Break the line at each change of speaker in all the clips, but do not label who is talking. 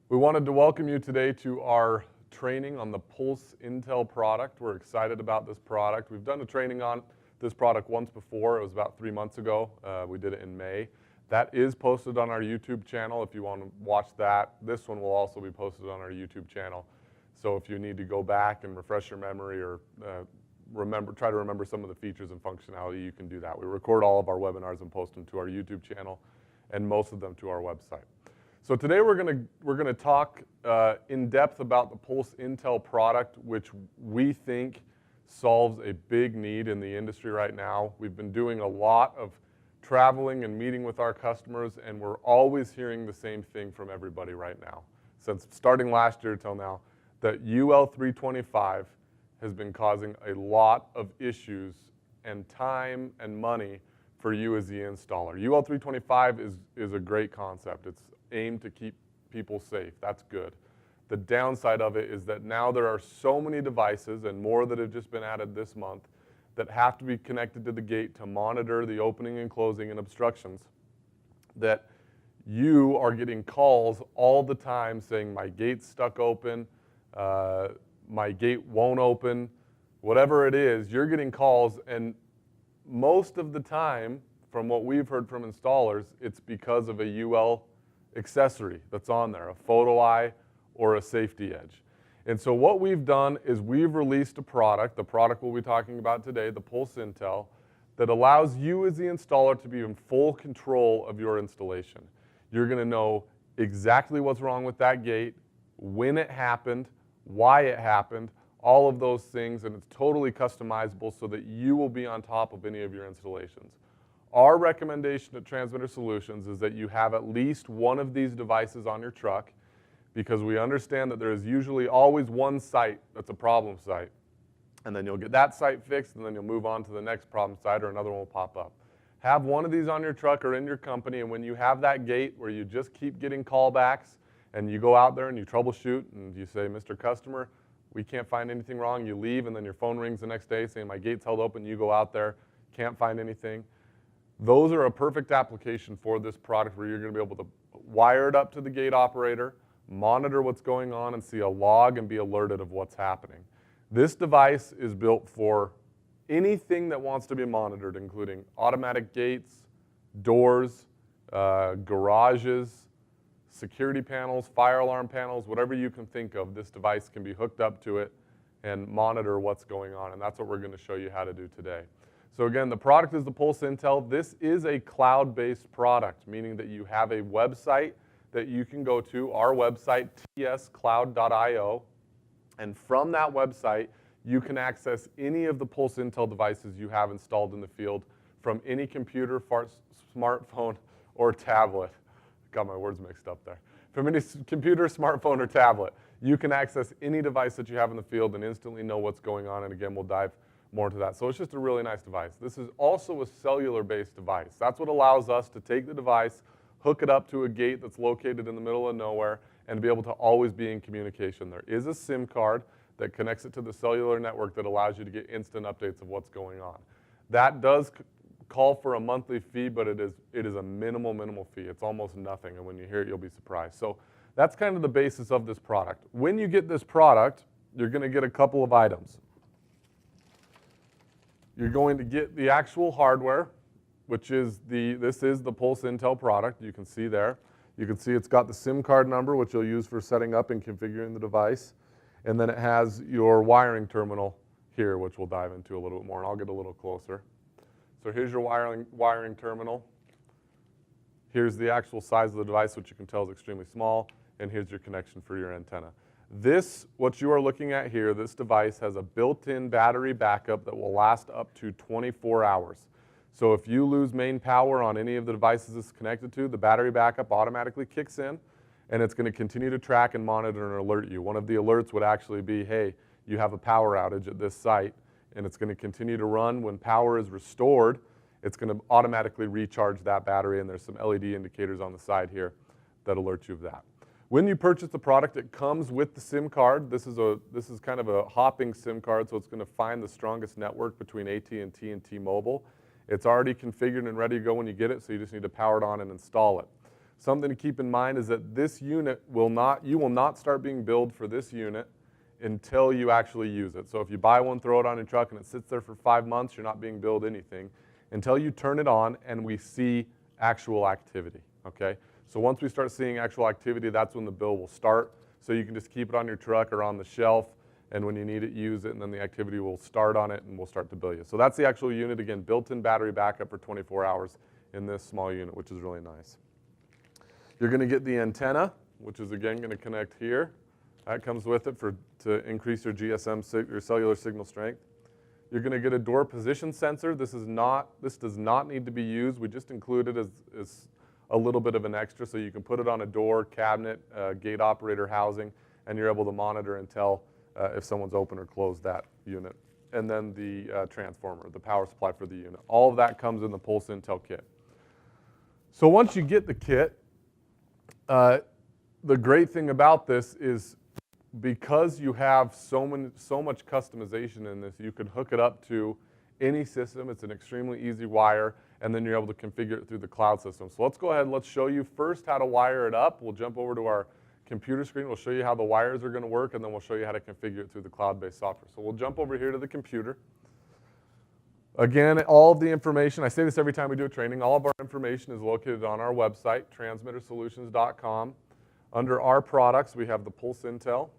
We wanted to welcome you today to our training on the Pulse Intel product. We're excited about this product. We've done a training on this product once before. It was about 3 months ago. We did it in May. That is posted on our YouTube channel if you want to watch that. This one will also be posted on our YouTube channel. So if you need to go back and refresh your memory or try to remember some of the features and functionality, you can do that. We record all of our webinars and post them to our YouTube channel and most of them to our website. So today we're gonna talk in depth about the Pulse Intel product, which we think solves a big need in the industry right now. We've been doing a lot of traveling and meeting with our customers, and we're always hearing the same thing from everybody right now. Since starting last year till now, that UL325 has been causing a lot of issues and time and money for you as the installer. UL325 is a great concept. It's aimed to keep people safe. That's good. The downside of it is that now there are so many devices, and more that have just been added this month, that have to be connected to the gate to monitor the opening and closing and obstructions, that you are getting calls all the time saying, my gate's stuck open, my gate won't open, whatever it is, you're getting calls, and most of the time, from what we've heard from installers, it's because of a UL accessory that's on there, a photo eye or a safety edge. And so what we've done is we've released a product, the product we'll be talking about today, the Pulse Intel, that allows you as the installer to be in full control of your installation. You're gonna know exactly what's wrong with that gate, when it happened, why it happened, all of those things, and it's totally customizable so that you will be on top of any of your installations. Our recommendation at Transmitter Solutions is that you have at least one of these devices on your truck, because we understand that there is usually always one site that's a problem site. And then you'll get that site fixed, and then you'll move on to the next problem site, or another one will pop up. Have one of these on your truck or in your company, and when you have that gate where you just keep getting callbacks, and you go out there and you troubleshoot, and you say, Mr. Customer, we can't find anything wrong, you leave, and then your phone rings the next day saying, my gate's held open, you go out there, can't find anything. Those are a perfect application for this product where you're going to be able to wire it up to the gate operator, monitor what's going on, and see a log and be alerted of what's happening. This device is built for anything that wants to be monitored, including automatic gates, doors, garages, security panels, fire alarm panels, whatever you can think of. This device can be hooked up to it and monitor what's going on, and that's what we're going to show you how to do today. So again, the product is the Pulse Intel. This is a cloud-based product, meaning that you have a website that you can go to, our website, tscloud.io, and from that website, you can access any of the Pulse Intel devices you have installed in the field from any computer, smartphone, or tablet. Got my words mixed up there. From any computer, smartphone, or tablet, you can access any device that you have in the field and instantly know what's going on, and again, we'll dive more into that. So it's just a really nice device. This is also a cellular-based device. That's what allows us to take the device, hook it up to a gate that's located in the middle of nowhere, and be able to always be in communication. There is a SIM card that connects it to the cellular network that allows you to get instant updates of what's going on. That does call for a monthly fee, but it is a minimal fee. It's almost nothing, and when you hear it, you'll be surprised. So that's kind of the basis of this product. When you get this product, you're going to get a couple of items. You're going to get the actual hardware, which is this is the Pulse Intel product. You can see there. You can see it's got the SIM card number, which you'll use for setting up and configuring the device. And then it has your wiring terminal here, which we'll dive into a little bit more, and I'll get a little closer. So here's your wiring terminal. Here's the actual size of the device, which you can tell is extremely small, and here's your connection for your antenna. This, what you are looking at here, this device has a built-in battery backup that will last up to 24 hours. So if you lose main power on any of the devices it's connected to, the battery backup automatically kicks in, and it's going to continue to track and monitor and alert you. One of the alerts would actually be, hey, you have a power outage at this site, and it's going to continue to run. When power is restored, it's going to automatically recharge that battery, and there's some LED indicators on the side here that alert you of that. When you purchase the product, it comes with the SIM card. This is kind of a hopping SIM card, so it's going to find the strongest network between AT&T and T-Mobile. It's already configured and ready to go when you get it, so you just need to power it on and install it. something to keep in mind is that this unit you will not start being billed for this unit until you actually use it. So if you buy one, throw it on your truck, and it sits there for 5 months, you're not being billed anything until you turn it on and we see actual activity, okay? So once we start seeing actual activity, that's when the bill will start. So you can just keep it on your truck or on the shelf, and when you need it, use it, and then the activity will start on it and we'll start to bill you. So that's the actual unit. Again, built-in battery backup for 24 hours in this small unit, which is really nice. You're gonna get the antenna, which is again gonna connect here. That comes with it to increase your your cellular signal strength. You're gonna get a door position sensor. This does not need to be used. We just include it as a little bit of an extra, so you can put it on a door, cabinet, gate operator housing, and you're able to monitor and tell if someone's open or closed that unit. And then the transformer, the power supply for the unit. All of that comes in the Pulse Intel kit. So once you get the kit, the great thing about this is because you have so much customization in this, you can hook it up to any system. It's an extremely easy wire, and then you're able to configure it through the cloud system. So let's go ahead and let's show you first how to wire it up. We'll jump over to our computer screen. We'll show you how the wires are going to work, and then we'll show you how to configure it through the cloud-based software. So we'll jump over here to the computer. Again, all of the information, I say this every time we do a training, all of our information is located on our website, transmittersolutions.com. Under our products, we have the Pulse Intel.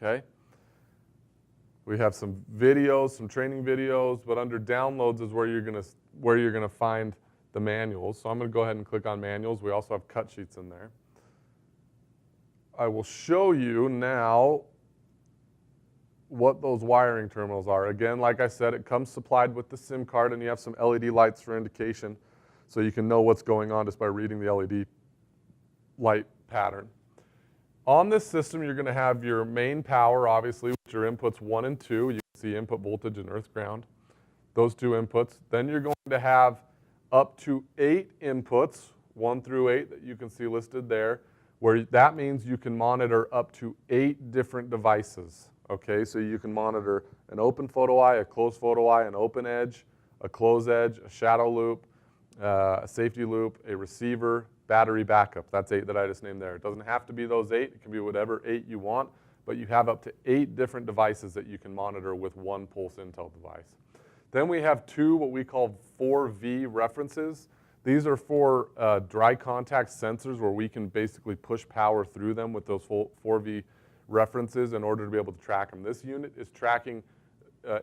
Okay. We have some videos, some training videos, but under downloads is where you're gonna find the manuals. So I'm gonna go ahead and click on manuals. We also have cut sheets in there. I will show you now what those wiring terminals are. Again, like I said, it comes supplied with the SIM card, and you have some LED lights for indication, so you can know what's going on just by reading the LED light pattern. On this system, you're going to have your main power, obviously, which are inputs 1 and 2. You can see input voltage and earth ground, those two inputs. Then you're going to have up to 8 inputs, 1 through 8, that you can see listed there, where that means you can monitor up to 8 different devices. Okay, so you can monitor an open photo eye, a closed photo eye, an open edge, a closed edge, a shadow loop, a safety loop, a receiver, battery backup. That's 8 that I just named there. It doesn't have to be those 8. It can be whatever 8 you want, but you have up to 8 different devices that you can monitor with one Pulse Intel device. Then we have 2 what we call 4V references. These are for dry contact sensors where we can basically push power through them with those 4V references in order to be able to track them. This unit is tracking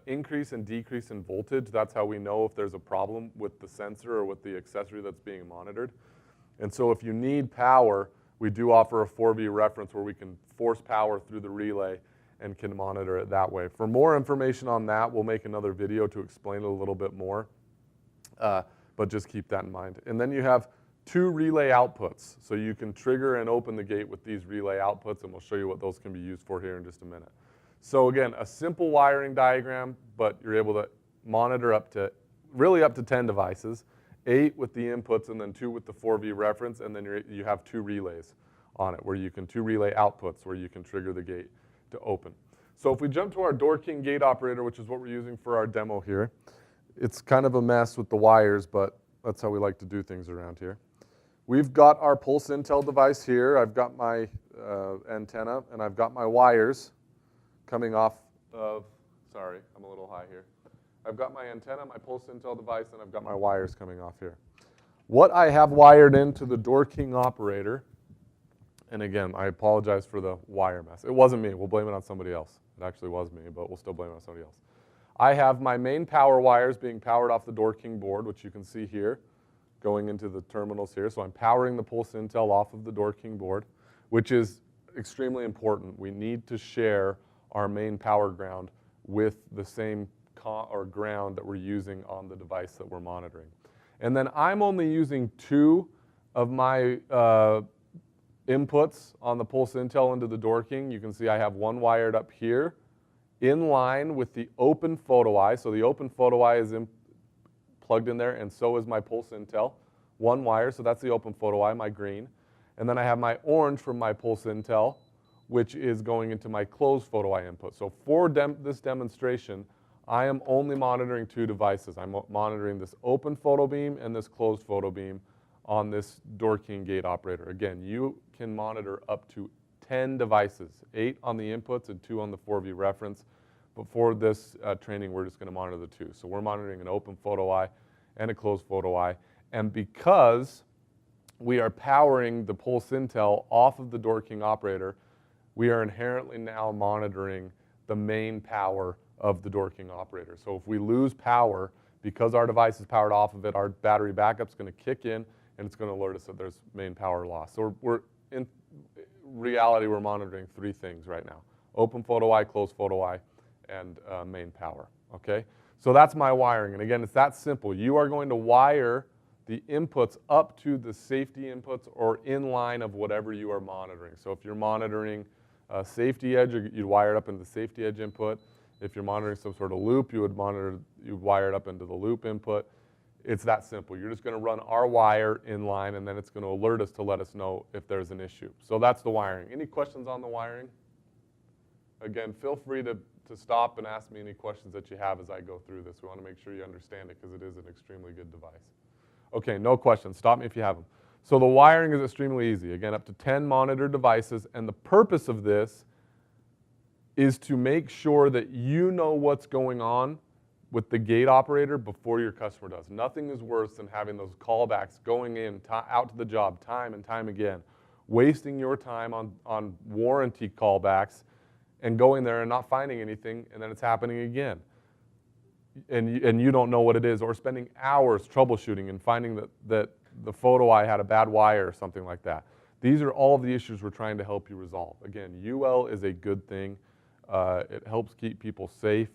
increase and decrease in voltage. That's how we know if there's a problem with the sensor or with the accessory that's being monitored. And so if you need power, we do offer a 4V reference where we can force power through the relay and can monitor it that way. For more information on that, we'll make another video to explain it a little bit more, but just keep that in mind. And then you have 2 relay outputs. So you can trigger and open the gate with these relay outputs, and we'll show you what those can be used for here in just a minute. So again, a simple wiring diagram, but you're able to monitor up to 10 devices, 8 with the inputs and then 2 with the 4V reference, and then you have 2 relays on it where you can 2 relay outputs where you can trigger the gate to open. So if we jump to our DoorKing gate operator, which is what we're using for our demo here, it's kind of a mess with the wires, but that's how we like to do things around here. We've got our Pulse Intel device here. I've got my antenna, and I've got my wires coming off of, sorry, I'm a little high here. I've got my antenna, my Pulse Intel device, and I've got my wires coming off here. What I have wired into the DoorKing operator, and again, I apologize for the wire mess. It wasn't me. We'll blame it on somebody else. It actually was me, but we'll still blame it on somebody else. I have my main power wires being powered off the DoorKing board, which you can see here, going into the terminals here. So I'm powering the Pulse Intel off of the DoorKing board, which is extremely important. We need to share our main power ground with the same ground that we're using on the device that we're monitoring. And then I'm only using 2 of my inputs on the Pulse Intel into the DoorKing. You can see I have 1 wired up here in line with the open photo eye. So the open photo eye is plugged in there, and so is my Pulse Intel. 1 wire, so that's the open photo eye, my green. And then I have my orange from my Pulse Intel, which is going into my closed photo eye input. So for this demonstration, I am only monitoring 2 devices. I'm monitoring this open photo beam and this closed photo beam on this door key and gate operator. Again, you can monitor up to 10 devices, 8 on the inputs and 2 on the 4V reference. But for this training, we're just going to monitor the 2. So we're monitoring an open photo eye and a closed photo eye. And because we are powering the Pulse Intel off of the door key operator, we are inherently now monitoring the main power of the door key operator. So if we lose power, because our device is powered off of it, our battery backup's going to kick in and it's going to alert us that there's main power loss. So we're in reality, we're monitoring 3 things right now: open photo eye, closed photo eye, and main power, okay? So that's my wiring, and again, it's that simple. You are going to wire the inputs up to the safety inputs or in line of whatever you are monitoring. So if you're monitoring a safety edge, you'd wire it up into the safety edge input. If you're monitoring some sort of loop, you'd wire it up into the loop input. It's that simple. You're just going to run our wire in line, and then it's going to alert us to let us know if there's an issue. So that's the wiring. Any questions on the wiring? Again, feel free to stop and ask me any questions that you have as I go through this. We want to make sure you understand it because it is an extremely good device. Okay, no questions. Stop me if you have them. So the wiring is extremely easy. Again, up to 10 monitor devices, and the purpose of this is to make sure that you know what's going on with the gate operator before your customer does. Nothing is worse than having those callbacks going in, out to the job time and time again, wasting your time on warranty callbacks and going there and not finding anything, and then it's happening again. And you don't know what it is, or spending hours troubleshooting and finding that the photo eye had a bad wire or something like that. These are all of the issues we're trying to help you resolve. Again, UL is a good thing. It helps keep people safe,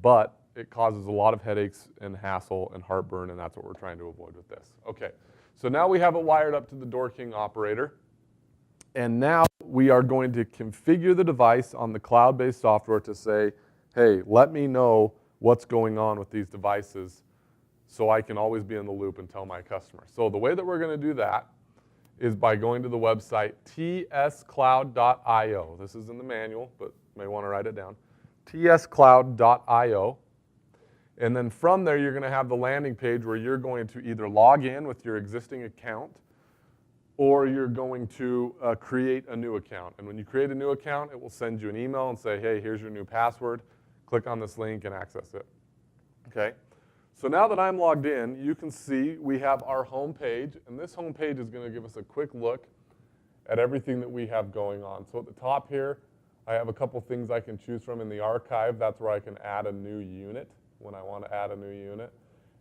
but it causes a lot of headaches and hassle and heartburn, and that's what we're trying to avoid with this. Okay, so now we have it wired up to the door key operator, and now we are going to configure the device on the cloud-based software to say, hey, let me know what's going on with these devices so I can always be in the loop and tell my customer. So the way that we're going to do that is by going to the website tscloud.io. This is in the manual, but you may want to write it down. tscloud.io. And then from there, you're going to have the landing page where you're going to either log in with your existing account or you're going to create a new account. And when you create a new account, it will send you an email and say, hey, here's your new password. Click on this link and access it. Okay? So now that I'm logged in, you can see we have our home page, and this home page is going to give us a quick look at everything that we have going on. So at the top here, I have a couple things I can choose from in the archive. That's where I can add a new unit when I want to add a new unit.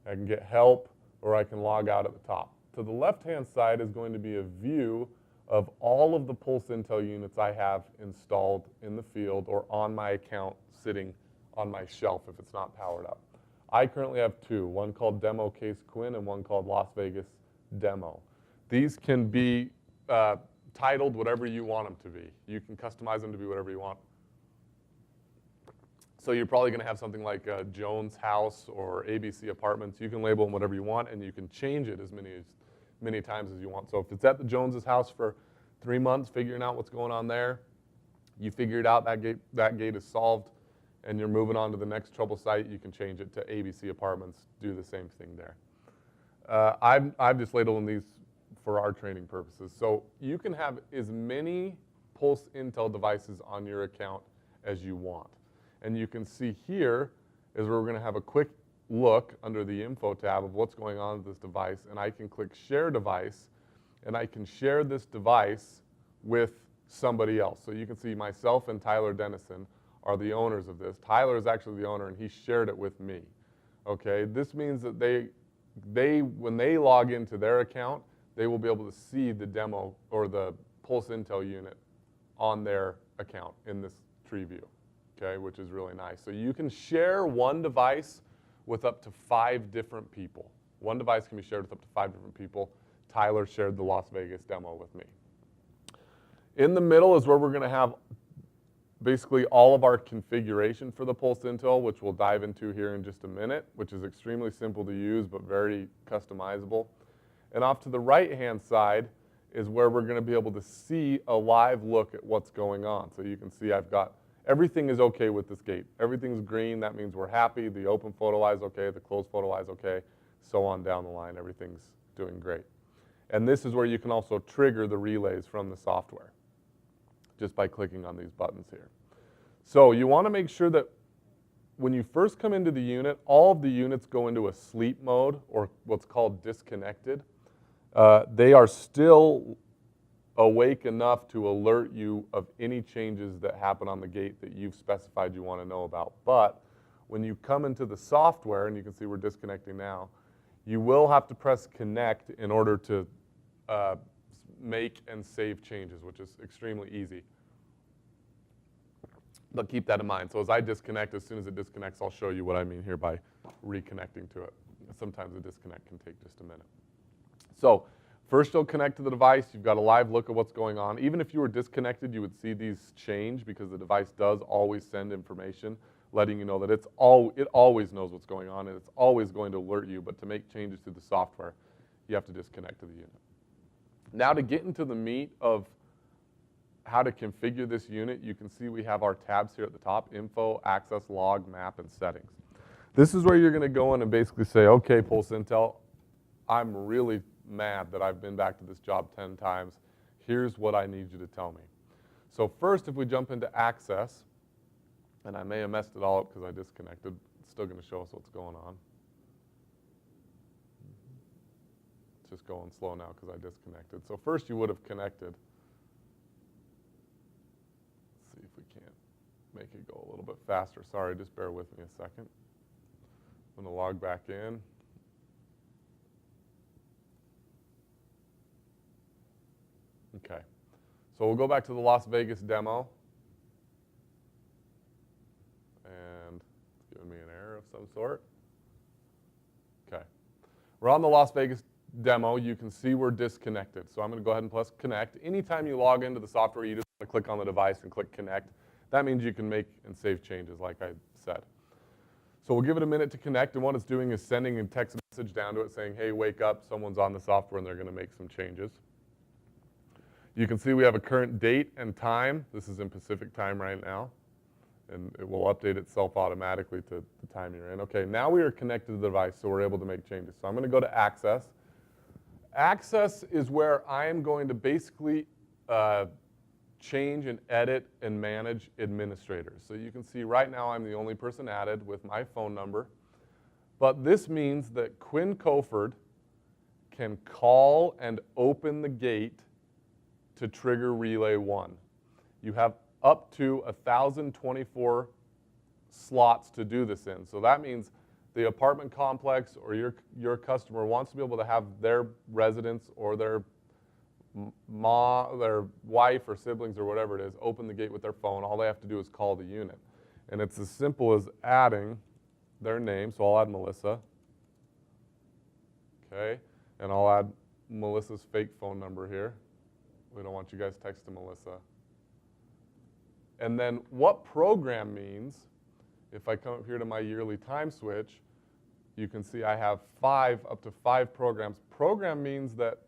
I can get help, or I can log out at the top. To the left-hand side is going to be a view of all of the Pulse Intel units I have installed in the field or on my account sitting on my shelf if it's not powered up. I currently have 2, one called Demo Case Quinn and one called Las Vegas Demo. These can be titled whatever you want them to be. You can customize them to be whatever you want. So you're probably going to have something like Jones House or ABC Apartments. You can label them whatever you want, and you can change it as many times as you want. So if it's at the Jones's house for 3 months, figuring out what's going on there, you figure it out, that gate is solved, and you're moving on to the next trouble site, you can change it to ABC Apartments, do the same thing there. I've just labeled these for our training purposes. So you can have as many Pulse Intel devices on your account as you want. And you can see here is where we're going to have a quick look under the info tab of what's going on with this device, and I can click share device, and I can share this device with somebody else. So you can see myself and Tyler Dennison are the owners of this. Tyler is actually the owner, and he shared it with me. Okay, this means that when they log into their account, they will be able to see the demo or the Pulse Intel unit on their account in this tree view, okay, which is really nice. So you can share one device with up to 5 different people. One device can be shared with up to 5 different people. Tyler shared the Las Vegas demo with me. In the middle is where we're going to have basically all of our configuration for the Pulse Intel, which we'll dive into here in just a minute, which is extremely simple to use but very customizable. And off to the right-hand side is where we're going to be able to see a live look at what's going on. So you can see I've got everything is okay with this gate. Everything's green. That means we're happy. The open photo eye is okay. The closed photo eye is okay. So on down the line. Everything's doing great. And this is where you can also trigger the relays from the software just by clicking on these buttons here. So you want to make sure that when you first come into the unit, all of the units go into a sleep mode, or what's called disconnected. They are still awake enough to alert you of any changes that happen on the gate that you've specified you want to know about. But when you come into the software, and you can see we're disconnecting now, you will have to press connect in order to make and save changes, which is extremely easy. But keep that in mind. So as I disconnect, as soon as it disconnects, I'll show you what I mean here by reconnecting to it. Sometimes the disconnect can take just a minute. So first you'll connect to the device. You've got a live look at what's going on. Even if you were disconnected, you would see these change because the device does always send information letting you know that it always knows what's going on, and it's always going to alert you. But to make changes to the software, you have to disconnect to the unit. Now to get into the meat of how to configure this unit, you can see we have our tabs here at the top: info, access, log, map, and settings. This is where you're going to go in and basically say, okay, Pulse Intel, I'm really mad that I've been back to this job 10 times. Here's what I need you to tell me. So first, if we jump into access, and I may have messed it all up because I disconnected, it's still going to show us what's going on. It's just going slow now because I disconnected. So first you would have connected. Make it go a little bit faster. Sorry, just bear with me a second. I'm going to log back in. Okay. So we'll go back to the Las Vegas demo. And it's giving me an error of some sort. Okay. We're on the Las Vegas demo. You can see we're disconnected. So I'm going to go ahead and press connect. Anytime you log into the software, you just want to click on the device and click connect. That means you can make and save changes, like I said. So we'll give it a minute to connect, and what it's doing is sending a text message down to it saying, hey, wake up, someone's on the software and they're going to make some changes. You can see we have a current date and time. This is in Pacific time right now, and it will update itself automatically to the time you're in. Okay, now we are connected to the device, so we're able to make changes. So I'm going to go to access. Access is where I am going to basically change and edit and manage administrators. So you can see right now I'm the only person added with my phone number. But this means that Quinn Coford can call and open the gate to trigger Relay 1. You have up to 1,024 slots to do this in. So that means the apartment complex or your customer wants to be able to have their residents or their wife or siblings or whatever it is open the gate with their phone. All they have to do is call the unit. And it's as simple as adding their name. So I'll add Melissa. Okay. And I'll add Melissa's fake phone number here. We don't want you guys texting Melissa. And then what program means, if I come up here to my yearly time switch, you can see I have up to five programs. Program means that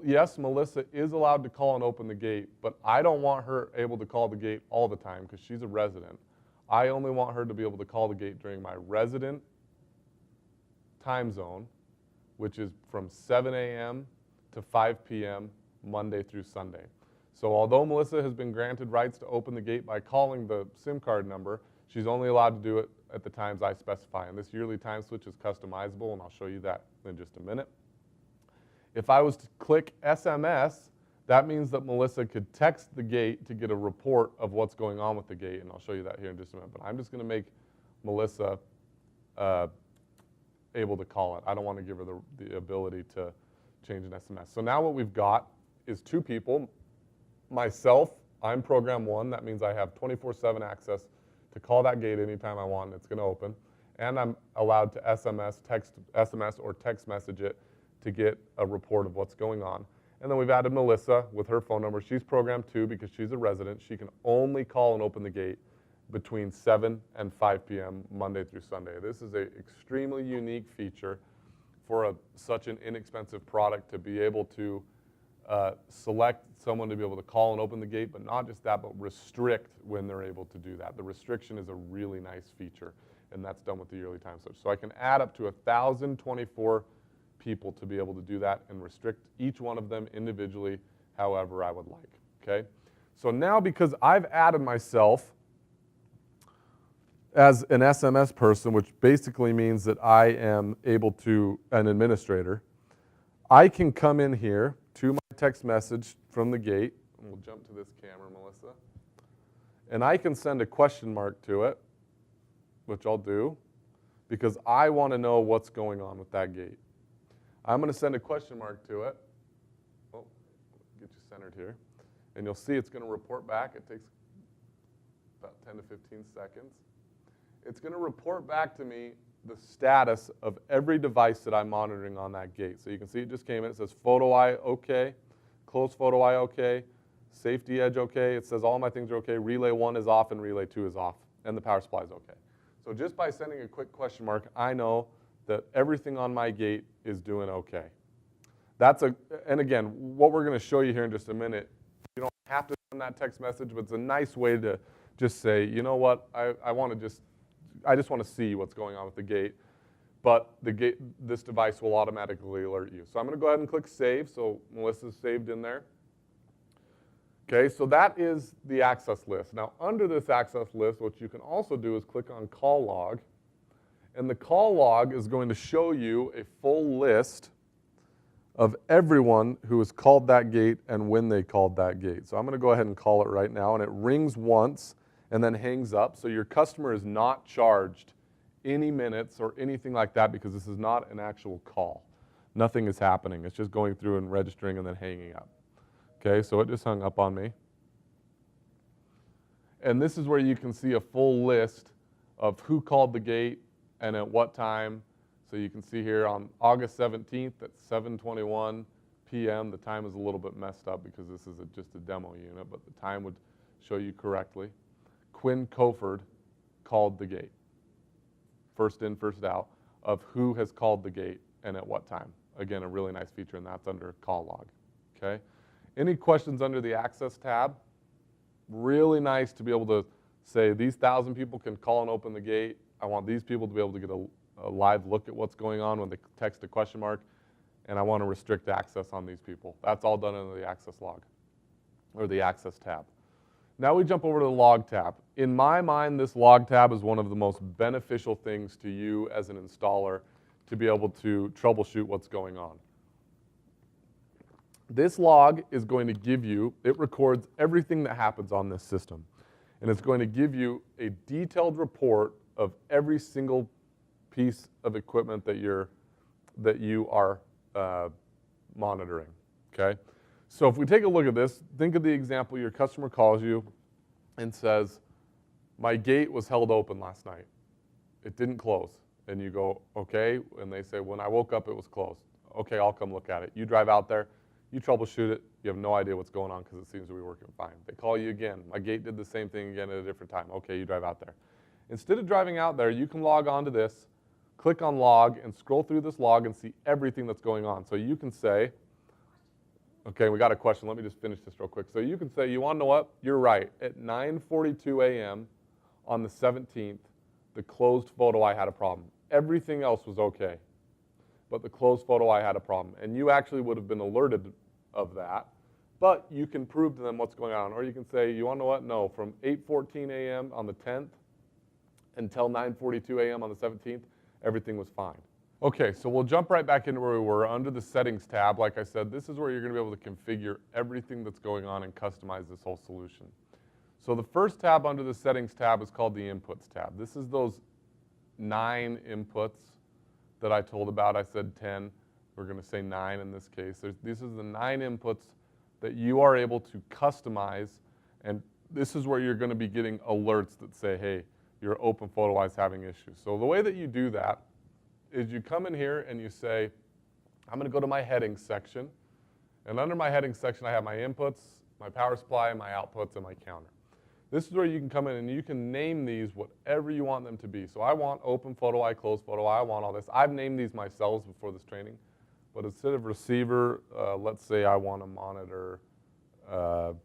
yes, Melissa is allowed to call and open the gate, but I don't want her able to call the gate all the time because she's a resident. I only want her to be able to call the gate during my resident time zone, which is from 7 a.m. to 5 p.m. Monday through Sunday. So although Melissa has been granted rights to open the gate by calling the SIM card number, she's only allowed to do it at the times I specify. And this yearly time switch is customizable, and I'll show you that in just a minute. If I was to click SMS, that means that Melissa could text the gate to get a report of what's going on with the gate, and I'll show you that here in just a minute. But I'm just going to make Melissa able to call it. I don't want to give her the ability to change an SMS. So now what we've got is two people. Myself, I'm program 1. That means I have 24/7 access to call that gate anytime I want, and it's going to open. And I'm allowed to SMS or text message it to get a report of what's going on. And then we've added Melissa with her phone number. She's program 2 because she's a resident. She can only call and open the gate between 7 and 5 p.m. Monday through Sunday. This is an extremely unique feature for such an inexpensive product to be able to select someone to be able to call and open the gate, but not just that, but restrict when they're able to do that. The restriction is a really nice feature, and that's done with the yearly time switch. So I can add up to 1,024 people to be able to do that and restrict each one of them individually however I would like, okay? So now because I've added myself as an SMS person, which basically means that I am able to, an administrator, I can come in here to my text message from the gate, and we'll jump to this camera, Melissa, and I can send a question mark to it, which I'll do, because I want to know what's going on with that gate. I'm going to send a question mark to it. Oh, get you centered here. And you'll see it's going to report back. It takes about 10 to 15 seconds. It's going to report back to me the status of every device that I'm monitoring on that gate. So you can see it just came in. It says photo eye okay, closed photo eye okay, safety edge okay. It says all my things are okay. Relay 1 is off and relay 2 is off, and the power supply is okay. So just by sending a quick question mark, I know that everything on my gate is doing okay. And again, what we're going to show you here in just a minute, you don't have to send that text message, but it's a nice way to just say, you know what, I just want to see what's going on with the gate, but this device will automatically alert you. So I'm going to go ahead and click Save, so Melissa's saved in there. Okay, so that is the access list. Now under this access list, what you can also do is click on Call Log, and the call log is going to show you a full list of everyone who has called that gate and when they called that gate. So I'm going to go ahead and call it right now, and it rings once and then hangs up. So your customer is not charged any minutes or anything like that because this is not an actual call. Nothing is happening. It's just going through and registering and then hanging up. Okay, so it just hung up on me. And this is where you can see a full list of who called the gate and at what time. So you can see here on August 17th at 7:21 p.m. The time is a little bit messed up because this is just a demo unit, but the time would show you correctly. Quinn Coford called the gate. First in, first out of who has called the gate and at what time. Again, a really nice feature, and that's under Call Log. Okay. Any questions under the Access tab? Really nice to be able to say these 1,000 people can call and open the gate. I want these people to be able to get a live look at what's going on when they text a question mark, and I want to restrict access on these people. That's all done under the Access Log, or the Access tab. Now we jump over to the Log tab. In my mind, this Log tab is one of the most beneficial things to you as an installer to be able to troubleshoot what's going on. This log is going to give you, it records everything that happens on this system. And it's going to give you a detailed report of every single piece of equipment that you are monitoring, okay? So if we take a look at this, think of the example, your customer calls you and says, my gate was held open last night. It didn't close. And you go, okay, and they say, when I woke up, it was closed. Okay, I'll come look at it. You drive out there, you troubleshoot it, you have no idea what's going on because it seems to be working fine. They call you again. My gate did the same thing again at a different time. Okay, you drive out there. Instead of driving out there, you can log on to this, click on log, and scroll through this log and see everything that's going on. So you can say, okay, we got a question. Let me just finish this real quick. So you can say, you want to know what? You're right. At 9:42 a.m. on the 17th, the closed photo eye had a problem. Everything else was okay, but the closed photo eye had a problem. And you actually would have been alerted of that, but you can prove to them what's going on. Or you can say, you want to know what? No, from 8:14 a.m. on the 10th until 9:42 a.m. on the 17th, everything was fine. Okay, so we'll jump right back into where we were. Under the Settings tab, like I said, this is where you're going to be able to configure everything that's going on and customize this whole solution. So the first tab under the Settings tab is called the Inputs tab. This is those 9 inputs that I told about. I said 10. We're going to say 9 in this case. These are the 9 inputs that you are able to customize, and this is where you're going to be getting alerts that say, hey, your open photo eye is having issues. So the way that you do that is you come in here and you say, I'm going to go to my headings section, and under my headings section I have my inputs, my power supply, my outputs, and my counter. This is where you can come in and you can name these whatever you want them to be. So I want open photo eye, closed photo eye, I want all this. I've named these myself before this training, but instead of receiver, let's say I want to monitor, I'm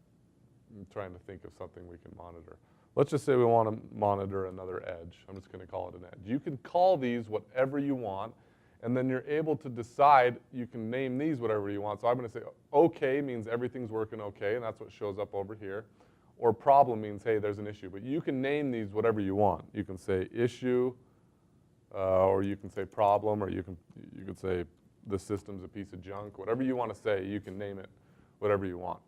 trying to think of something we can monitor. Let's just say we want to monitor another edge. I'm just going to call it an edge. You can call these whatever you want, And then you're able to decide, you can name these whatever you want. So I'm going to say okay means everything's working okay, and that's what shows up over here. Or problem means, hey, there's an issue. But you can name these whatever you want. You can say issue, or you can say problem, or you could say the system's a piece of junk. Whatever you want to say, you can name it whatever you want.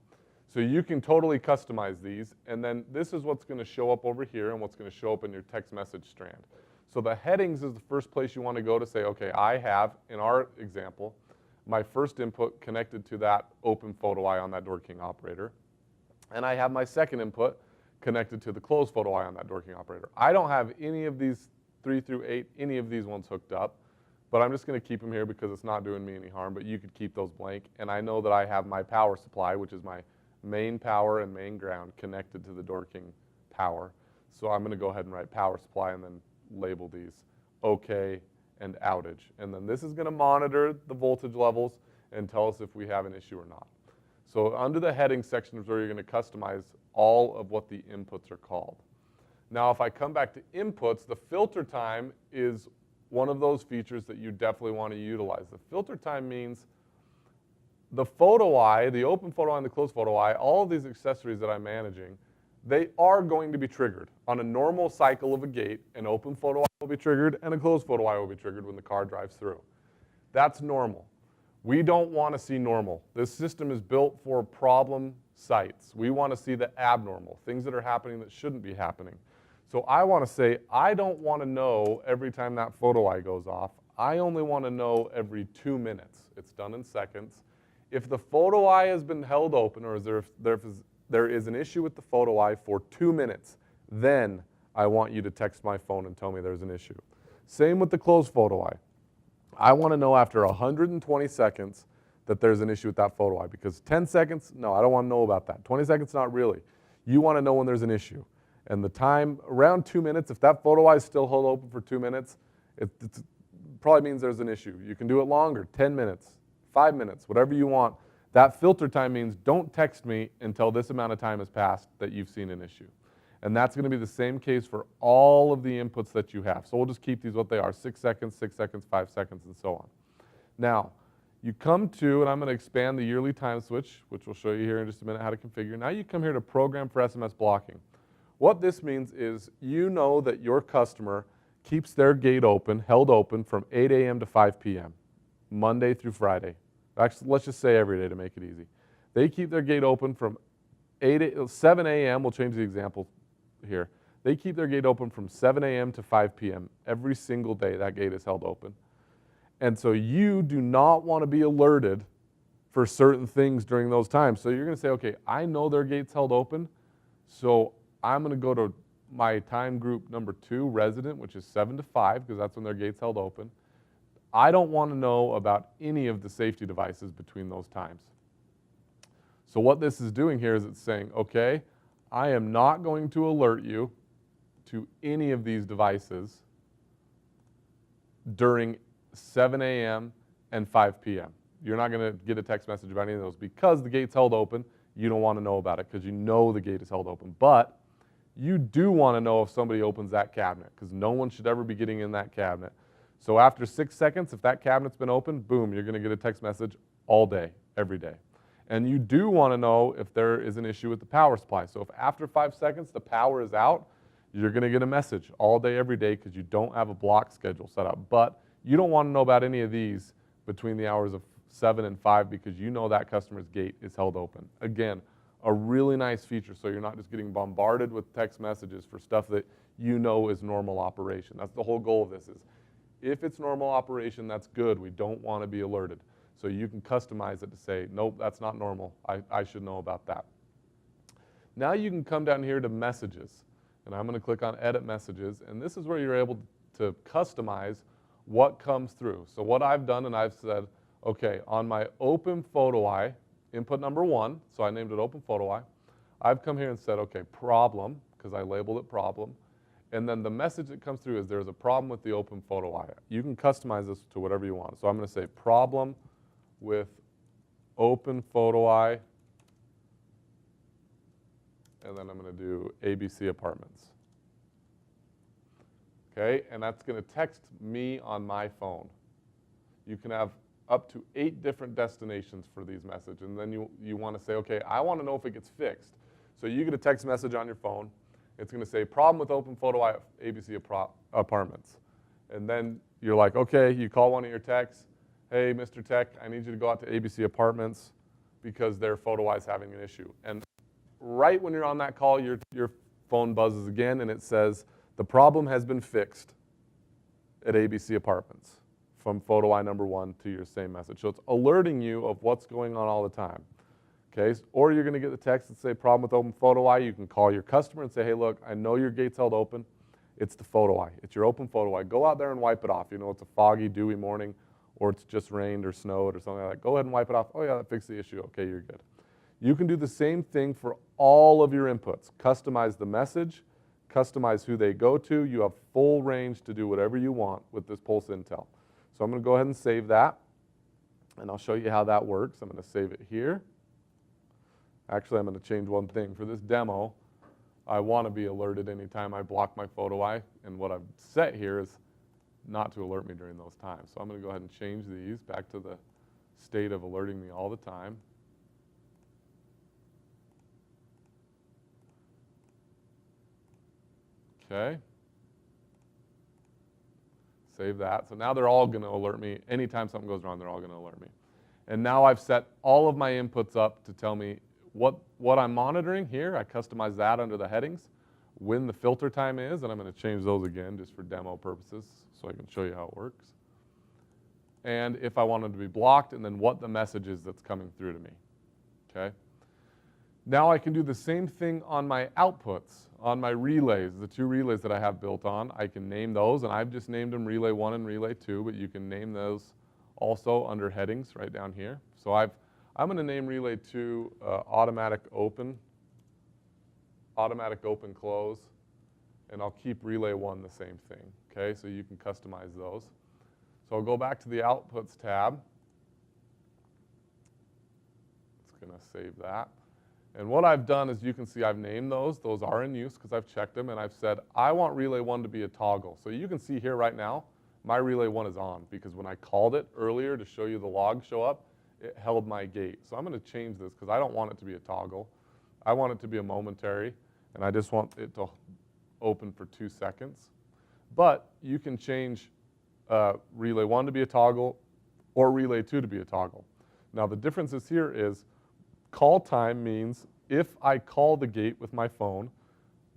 So you can totally customize these, and then this is what's going to show up over here and what's going to show up in your text message strand. So the headings is the first place you want to go to say, okay, I have, in our example, my first input connected to that open photo eye on that Door King operator, and I have my second input connected to the closed photo eye on that Door King operator. I don't have any of these 3 through 8, any of these ones hooked up, but I'm just going to keep them here because it's not doing me any harm, but you could keep those blank, and I know that I have my power supply, which is my main power and main ground connected to the Door King power. So I'm going to go ahead and write power supply and then label these OK and outage. And then this is going to monitor the voltage levels and tell us if we have an issue or not. So under the heading section is where you're going to customize all of what the inputs are called. Now if I come back to inputs, the filter time is one of those features that you definitely want to utilize. The filter time means the photo eye, the open photo eye and the closed photo eye, all of these accessories that I'm managing, they are going to be triggered. On a normal cycle of a gate, an open photo eye will be triggered and a closed photo eye will be triggered when the car drives through. That's normal. We don't want to see normal. This system is built for problem sites. We want to see the abnormal, things that are happening that shouldn't be happening. So I want to say, I don't want to know every time that photo eye goes off. I only want to know every 2 minutes. It's done in seconds. If the photo eye has been held open, or there is an issue with the photo eye for 2 minutes, then I want you to text my phone and tell me there's an issue. Same with the closed photo eye. I want to know after 120 seconds that there's an issue with that photo eye, because 10 seconds, no, I don't want to know about that. 20 seconds, not really. You want to know when there's an issue. And the time, around 2 minutes, if that photo eye is still held open for 2 minutes, it probably means there's an issue. You can do it longer, 10 minutes. 5 minutes, whatever you want. That filter time means don't text me until this amount of time has passed that you've seen an issue. And that's going to be the same case for all of the inputs that you have. So we'll just keep these what they are, 6 seconds, 6 seconds, 5 seconds, and so on. Now, you come to, and I'm going to expand the yearly time switch, which we'll show you here in just a minute how to configure. Now you come here to program for SMS blocking. What this means is you know that your customer keeps their gate open, held open from 8 a.m. to 5 p.m. Monday through Friday. Actually, let's just say every day to make it easy. They keep their gate open from 7 a.m. We'll change the example here. They keep their gate open from 7 a.m. to 5 p.m. Every single day that gate is held open. And so you do not want to be alerted for certain things during those times. So you're going to say, okay, I know their gate's held open, so I'm going to go to my time group number 2, resident, which is 7 to 5, because that's when their gate's held open. I don't want to know about any of the safety devices between those times. So what this is doing here is it's saying, okay, I am not going to alert you to any of these devices during 7 a.m. and 5 p.m. You're not going to get a text message about any of those because the gate's held open. You don't want to know about it because you know the gate is held open. But you do want to know if somebody opens that cabinet, because no one should ever be getting in that cabinet. So after 6 seconds, if that cabinet's been opened, boom, you're going to get a text message all day, every day. And you do want to know if there is an issue with the power supply. So if after 5 seconds the power is out, you're going to get a message all day, every day, because you don't have a block schedule set up. But you don't want to know about any of these between the hours of 7 and 5 because you know that customer's gate is held open. Again, a really nice feature so you're not just getting bombarded with text messages for stuff that you know is normal operation. That's the whole goal of this is, if it's normal operation, that's good. We don't want to be alerted. So you can customize it to say, nope, that's not normal. I should know about that. Now you can come down here to messages. And I'm going to click on edit messages. And this is where you're able to customize what comes through. So what I've done, and I've said, okay, on my open photo eye, input number 1, so I named it open photo eye. I've come here and said, okay, problem, because I labeled it problem. And then the message that comes through is there's a problem with the open photo eye. You can customize this to whatever you want. So I'm going to say problem with open photo eye, and then I'm going to do ABC Apartments. Okay, and that's going to text me on my phone. You can have up to 8 different destinations for these messages. And then you want to say, okay, I want to know if it gets fixed. So you get a text message on your phone. It's going to say, problem with Open Photo Eye ABC Apartments. And then you're like, okay, you call one of your techs. Hey, Mr. Tech, I need you to go out to ABC Apartments because their Photo Eye is having an issue. And right when you're on that call, your phone buzzes again and it says, the problem has been fixed at ABC Apartments from Photo Eye number 1 to your same message. So it's alerting you of what's going on all the time. Okay, or you're going to get the text that say problem with Open Photo Eye. You can call your customer and say, hey, look, I know your gate's held open. It's the Photo Eye. It's your Open Photo Eye. Go out there and wipe it off. You know, it's a foggy, dewy morning, or it's just rained or snowed or something like that. Go ahead and wipe it off. Oh, yeah, that fixed the issue. Okay, you're good. You can do the same thing for all of your inputs. Customize the message, customize who they go to. You have full range to do whatever you want with this Pulse Intel. So I'm going to go ahead and save that, and I'll show you how that works. I'm going to save it here. Actually, I'm going to change one thing. For this demo, I want to be alerted anytime I block my Photo Eye, and what I've set here is not to alert me during those times. So I'm going to go ahead and change these back to the state of alerting me all the time. Okay. Save that. So now they're all going to alert me. Anytime something goes wrong, they're all going to alert me. And now I've set all of my inputs up to tell me what I'm monitoring here. I customize that under the headings, when the filter time is, and I'm going to change those again just for demo purposes so I can show you how it works. And if I want them to be blocked, and then what the message is that's coming through to me. Okay. Now I can do the same thing on my outputs, on my relays, the 2 relays that I have built on. I can name those, and I've just named them Relay 1 and Relay 2, but you can name those also under headings right down here. So I'm going to name Relay 2 automatic open close, and I'll keep Relay 1 the same thing. Okay, so you can customize those. So I'll go back to the Outputs tab. It's going to save that. And what I've done is you can see I've named those. Those are in use because I've checked them, and I've said I want Relay 1 to be a toggle. So you can see here right now, my Relay 1 is on because when I called it earlier to show you the log show up, it held my gate. So I'm going to change this because I don't want it to be a toggle. I want it to be a momentary, and I just want it to open for 2 seconds. But you can change Relay 1 to be a toggle or Relay 2 to be a toggle. Now the differences here is call time means if I call the gate with my phone,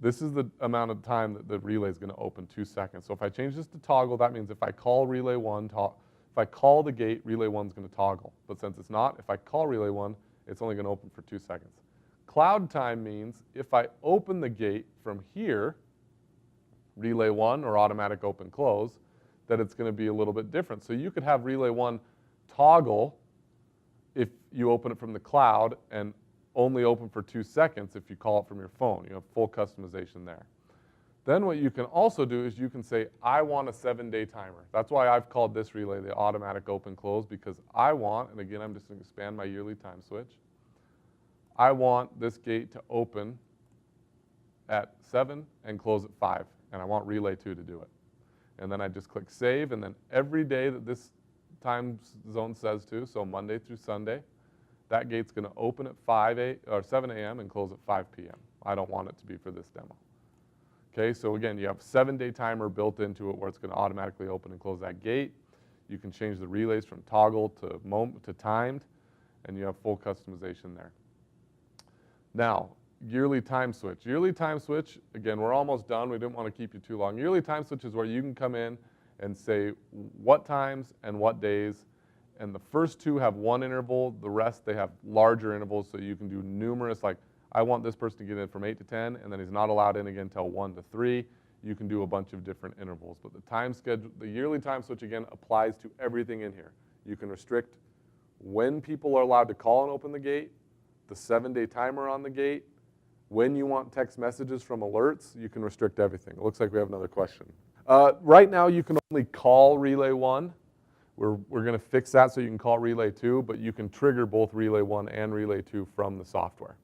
this is the amount of time that the relay is going to open, 2 seconds. So if I change this to toggle, that means if I call Relay 1, if I call the gate, Relay 1 is going to toggle. But since it's not, if I call Relay 1, it's only going to open for 2 seconds. Cloud time means if I open the gate from here, Relay 1 or automatic open close, that it's going to be a little bit different. So you could have Relay 1 toggle if you open it from the cloud and only open for 2 seconds if you call it from your phone. You have full customization there. Then what you can also do is you can say, I want a 7-day timer. That's why I've called this relay the automatic open close, because I want, and again, I'm just going to expand my yearly time switch. I want this gate to open at 7 and close at 5, and I want Relay 2 to do it. And then I just click save, and then every day that this time zone says to, so Monday through Sunday, that gate's going to open at 7 a.m. and close at 5 p.m. I don't want it to be for this demo. Okay, so again, you have a 7-day timer built into it where it's going to automatically open and close that gate. You can change the relays from toggle to timed, and you have full customization there. Now, yearly time switch. Yearly time switch, again, we're almost done. We didn't want to keep you too long. Yearly time switch is where you can come in and say what times and what days, and the first 2 have 1 interval. The rest, they have larger intervals, so you can do numerous, like I want this person to get in from 8 to 10, and then he's not allowed in again until 1 to 3. You can do a bunch of different intervals. But the time schedule, the yearly time switch, again, applies to everything in here. You can restrict when people are allowed to call and open the gate, the 7-day timer on the gate, when you want text messages from alerts. You can restrict everything. It looks like we have another question. Right now, you can only call Relay 1. We're going to fix that so you can call Relay 2, but you can trigger both Relay 1 and Relay 2 from the software,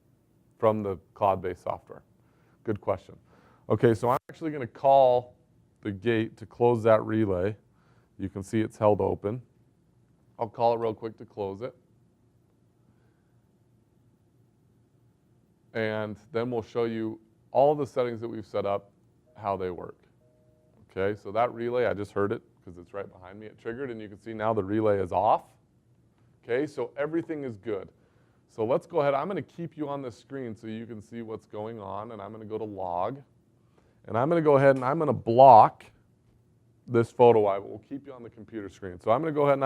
from the cloud-based software. Good question. Okay, so I'm actually going to call the gate to close that relay. You can see it's held open. I'll call it real quick to close it. And then we'll show you all the settings that we've set up, how they work. Okay, so that relay, I just heard it because it's right behind me. It triggered, and you can see now the relay is off. Okay, so everything is good. So let's go ahead. I'm going to keep you on the screen so you can see what's going on, and I'm going to go to log. And I'm going to go ahead and I'm going to block this photo eye, but we'll keep you on the computer screen. So I'm going to go ahead and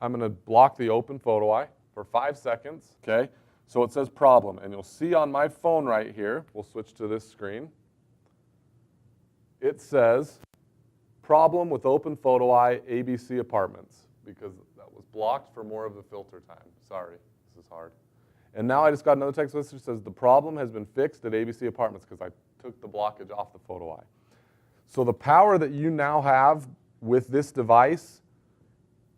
I'm going to block the open photo eye for 5 seconds. Okay, so it says problem, and you'll see on my phone right here, we'll switch to this screen. It says problem with open photo eye, ABC Apartments, because that was blocked for more of the filter time. Sorry, this is hard. And now I just got another text message that says the problem has been fixed at ABC Apartments because I took the blockage off the photo eye. So the power that you now have with this device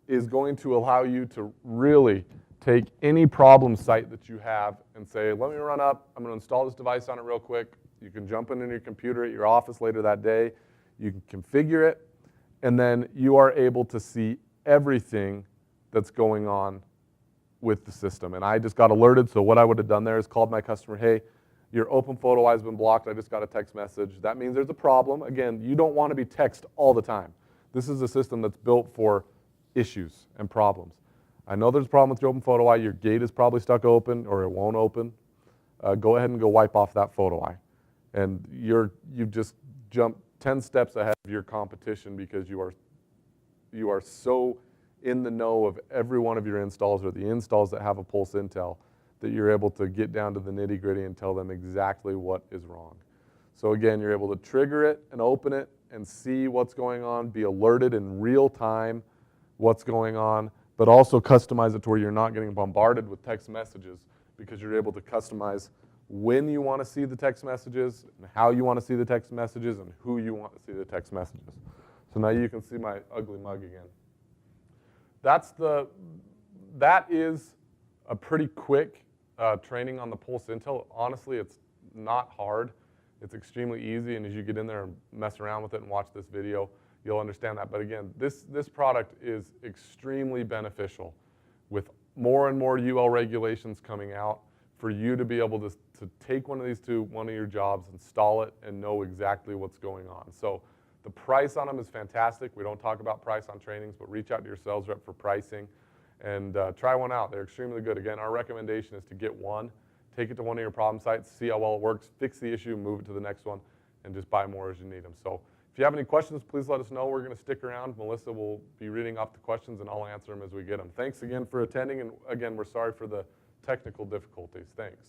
is going to allow you to really take any problem site that you have and say, let me run up, I'm going to install this device on it real quick. You can jump into your computer at your office later that day. You can configure it, and then you are able to see everything that's going on with the system. And I just got alerted, so what I would have done there is called my customer, hey, your open photo eye has been blocked. I just got a text message. That means there's a problem. Again, you don't want to be text all the time. This is a system that's built for issues and problems. I know there's a problem with your open photo eye. Your gate is probably stuck open or it won't open. Go ahead and go wipe off that photo eye. And you've just jumped 10 steps ahead of your competition because you are so in the know of every one of your installs or the installs that have a Pulse Intel that you're able to get down to the nitty-gritty and tell them exactly what is wrong. So again, you're able to trigger it and open it and see what's going on, be alerted in real time what's going on, but also customize it to where you're not getting bombarded with text messages because you're able to customize when you want to see the text messages and how you want to see the text messages and who you want to see the text messages. So now you can see my ugly mug again. That is a pretty quick training on the Pulse Intel. Honestly, it's not hard. It's extremely easy, and as you get in there and mess around with it and watch this video, you'll understand that. But again, this product is extremely beneficial with more and more UL regulations coming out for you to be able to take one of these to one of your jobs, install it, and know exactly what's going on. So the price on them is fantastic. We don't talk about price on trainings, but reach out to your sales rep for pricing and try one out. They're extremely good. Again, our recommendation is to get one, take it to one of your problem sites, see how well it works, fix the issue, move it to the next one, and just buy more as you need them. So if you have any questions, please let us know. We're going to stick around. Melissa will be reading off the questions, and I'll answer them as we get them. Thanks again for attending, and again, we're sorry for the technical difficulties. Thanks.